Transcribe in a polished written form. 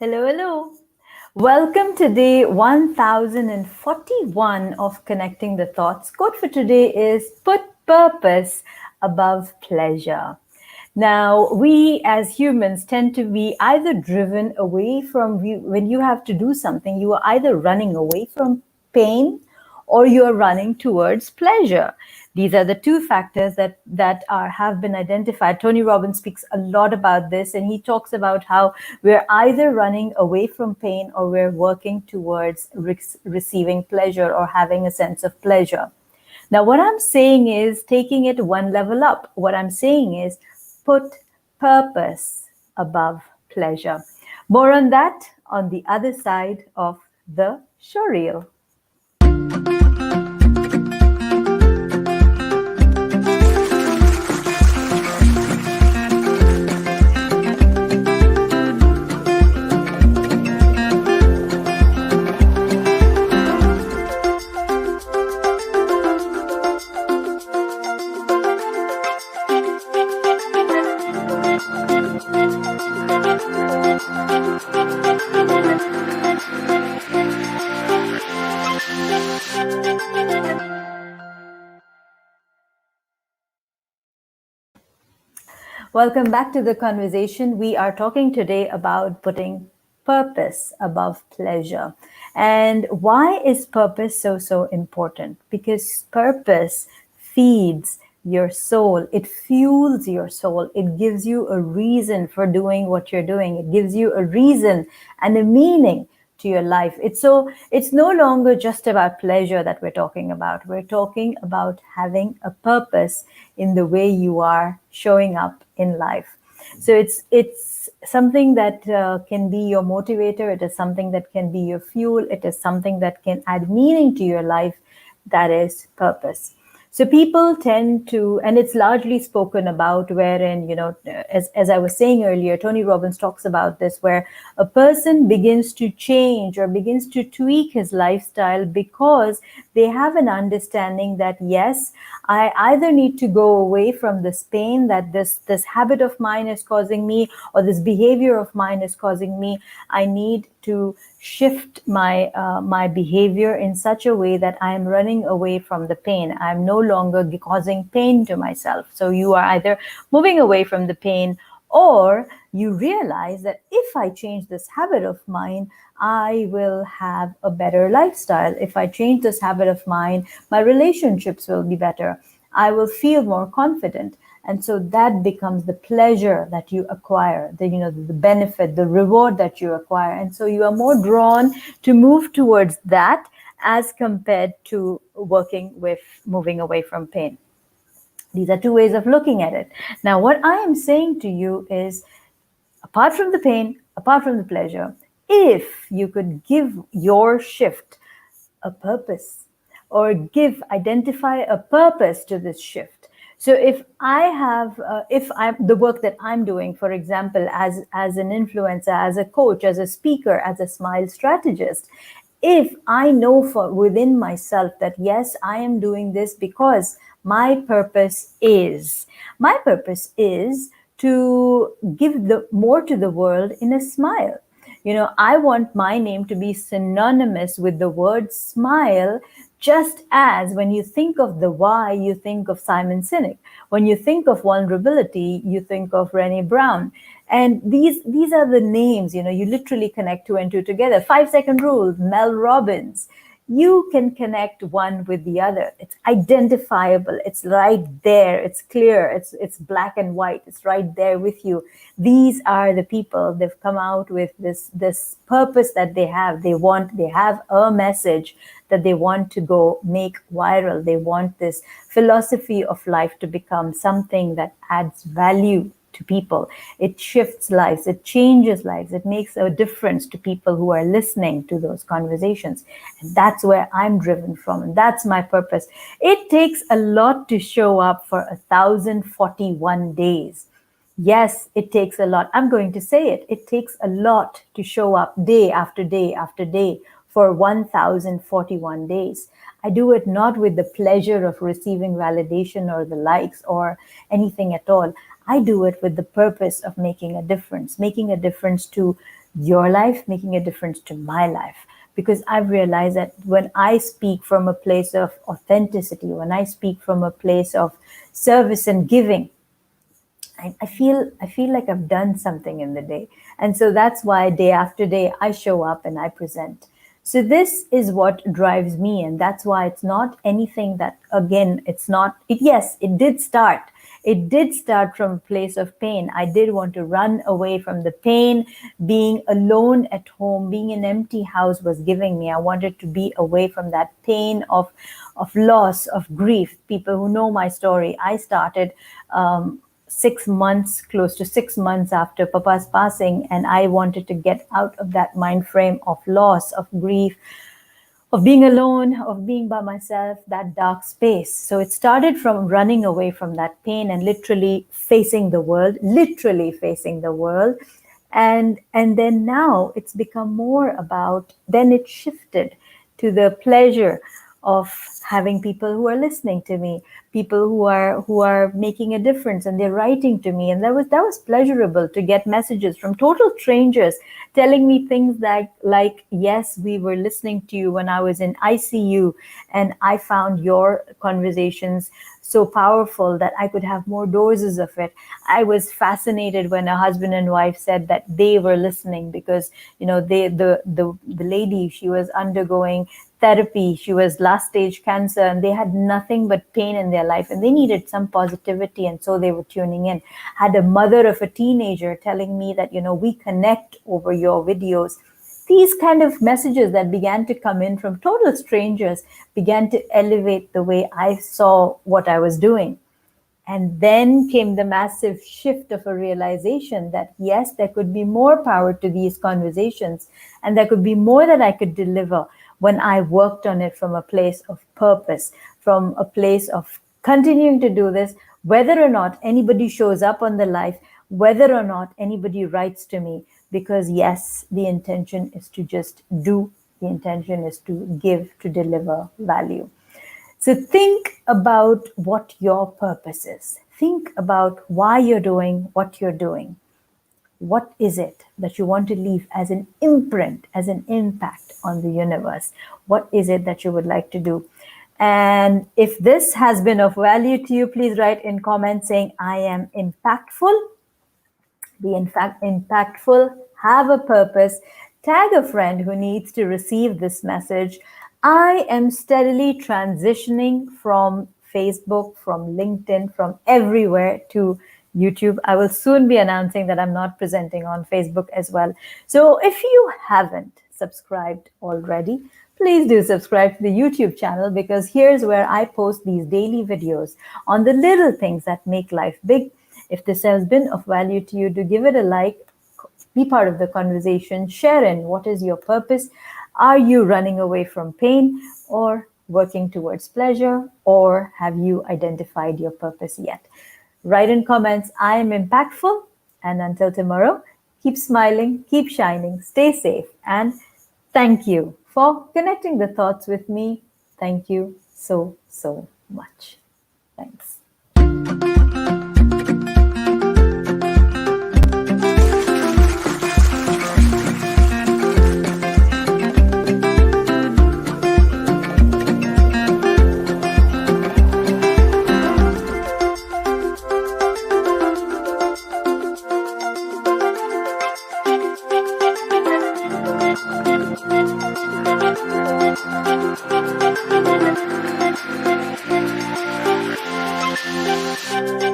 Hello, hello. Welcome to day 1041 of Connecting the Thoughts. Quote for today is put purpose above pleasure. Now, we as humans tend to be either driven away from when you have to do something, you are either running away from pain or you are running towards pleasure. These are the two factors that have been identified. Tony Robbins speaks a lot about this, and he talks about how we're either running away from pain or we're working towards receiving pleasure or having a sense of pleasure. Now, what I'm saying is taking it one level up. What I'm saying is put purpose above pleasure. More on that on the other side of the showreel. Welcome back to the conversation. We are talking today about putting purpose above pleasure. And why is purpose so important? Because purpose feeds your soul. It fuels your soul. It gives you a reason for doing what you're doing. It gives you a reason and a meaning to your life. It's no longer just about pleasure that we're talking about. We're talking about having a purpose in the way you are showing up in life. So it's something that can be your motivator. It is something that can be your fuel. It is something that can add meaning to your life. That is purpose. So people tend to, and it's largely spoken about wherein, as I was saying earlier, Tony Robbins talks about this, where a person begins to change or begins to tweak his lifestyle because they have an understanding that, yes, I either need to go away from this pain that this habit of mine is causing me, or this behavior of mine is causing me. I need to shift my behavior in such a way that I am running away from the pain. I'm no longer causing pain to myself. So you are either moving away from the pain, or you realize that if I change this habit of mine, I will have a better lifestyle. If I change this habit of mine, my relationships will be better. I will feel more confident. And so that becomes the pleasure that you acquire, the benefit, the reward that you acquire. And so you are more drawn to move towards that as compared to moving away from pain. These are two ways of looking at it. Now, what I am saying to you is, apart from the pain, apart from the pleasure, if you could give your shift a purpose, or identify a purpose to this shift. So if the work that I'm doing, for example, as an influencer, as a coach, as a speaker, as a smile strategist, if I know within myself that, yes, I am doing this because my purpose is to give more to the world in a smile. I want my name to be synonymous with the word smile, just as when you think of the why, you think of Simon Sinek. When you think of vulnerability, you think of Brené Brown. And these are the names, you literally connect two and two together. 5-second rule, Mel Robbins. You can connect one with the other. It's identifiable. It's right there. It's clear. It's black and white. It's right there with you. These are the people. They've come out with this purpose that they have. They have a message that they want to go make viral. They want this philosophy of life to become something that adds value to people. It shifts lives, it changes lives, it makes a difference to people who are listening to those conversations. And that's where I'm driven from, and that's my purpose. It takes a lot to show up for 1041 days. Yes, it takes a lot. I'm going to say it. It takes a lot to show up day after day after day for 1041 days. I do it not with the pleasure of receiving validation or the likes or anything at all. I do it with the purpose of making a difference to your life, making a difference to my life. Because I've realized that when I speak from a place of authenticity, when I speak from a place of service and giving, I feel like I've done something in the day. And so that's why day after day I show up and I present. So this is what drives me, and that's why it's not anything that, again, it's not it yes, it did start. It did start from a place of pain. I did want to run away from the pain. Being alone at home, being an empty house was giving me. I wanted to be away from that pain of loss, of grief. People who know my story, I started 6 months, close to 6 months after Papa's passing, and I wanted to get out of that mind frame of loss, of grief, of being alone, of being by myself, that dark space. So it started from running away from that pain and literally facing the world, literally facing the world. And then now it's become more about, then it shifted to the pleasure of having people who are listening to me, people who are making a difference, and they're writing to me. And that was pleasurable to get messages from total strangers telling me things like, yes, we were listening to you when I was in ICU, and I found your conversations so powerful that I could have more doses of it. I was fascinated when a husband and wife said that they were listening because, the lady, she was undergoing therapy. She was last stage cancer, and they had nothing but pain in their life, and they needed some positivity, and so they were tuning in. Had a mother of a teenager telling me that, we connect over your videos. These kind of messages that began to come in from total strangers began to elevate the way I saw what I was doing. And then came the massive shift of a realization that, yes, there could be more power to these conversations, and there could be more that I could deliver when I worked on it from a place of purpose, from a place of continuing to do this, whether or not anybody shows up on the live, whether or not anybody writes to me. Because yes, the intention is to just do, the intention is to give, to deliver value. So think about what your purpose is. Think about why you're doing what you're doing. What is it that you want to leave as an imprint, as an impact on the universe? What is it that you would like to do? And if this has been of value to you, please write in comments saying, I am impactful. Be in fact impactful, have a purpose, tag a friend who needs to receive this message. I am steadily transitioning from Facebook, from LinkedIn, from everywhere to YouTube. I will soon be announcing that I'm not presenting on Facebook as well. So if you haven't subscribed already, please do subscribe to the YouTube channel, because here's where I post these daily videos on the little things that make life big. If this has been of value to you, do give it a like, be part of the conversation, share in what is your purpose. Are you running away from pain or working towards pleasure, or have you identified your purpose yet? Write in comments, I am impactful. And until tomorrow, keep smiling, keep shining, stay safe, and thank you for connecting the thoughts with me. Thank you so, so much. Thanks. Thank you.